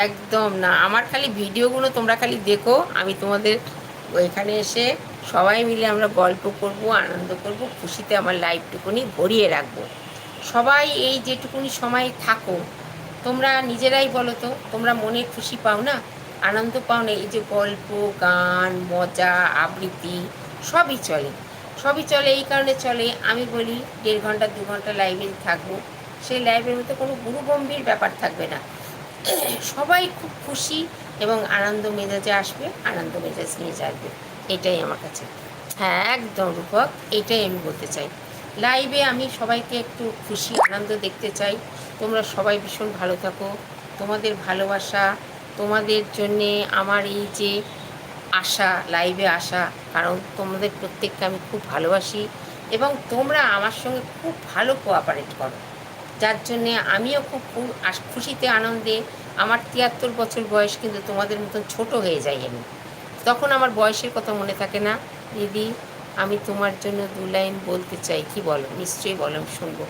একদম না, আমার খালি ভিডিওগুলো তোমরা খালি দেখো, আমি তোমাদের ওইখানে এসে সবাই মিলে আমরা গল্প করব, আনন্দ করব, খুশিতে আমার লাইফটুকুনি ভরিয়ে রাখবো। সবাই এই যেটুকুনি সময় থাকো, তোমরা নিজেরাই বলো তো, তোমরা মনে খুশি পাও না, আনন্দ পাও না? এই যে গল্প, গান, মজা, আবৃত্তি সবই চলে, সবই চলে। এই কারণে চলে, আমি বলি 1.5 ঘন্টা 2 ঘন্টা লাইভে থাকবো, সেই লাইভের মধ্যে কোনো গুরুগম্ভীর ব্যাপার থাকবে না। সবাই খুব খুশি এবং আনন্দ মেজাজে আসবে, আনন্দ মেজাজ নিয়ে যাবে। এটাই আমার কাছে, হ্যাঁ একদম রূপক, এটাই আমি বলতে চাই। লাইভে আমি সবাইকে একটু খুশি আনন্দ দেখতে চাই। তোমরা সবাই ভীষণ ভালো থাকো, তোমাদের ভালোবাসা, তোমাদের জন্যে আমার এই যে আশা, লাইভে আসা, কারণ তোমাদের প্রত্যেককে আমি খুব ভালোবাসি এবং তোমরা আমার সঙ্গে খুব ভালো কোঅপারেট করো, যার জন্যে আমিও খুব খুশিতে আনন্দে, আমার 73 বছর বয়স, কিন্তু তোমাদের মতন ছোট হয়ে যাই আমি। তখন আমার বয়সের কথা মনে থাকে না। দিদি, আমি তোমার জন্য 2 লাইন বলতে চাই, কি বলো? নিশ্চয়ই বলো, আমি শুনবো।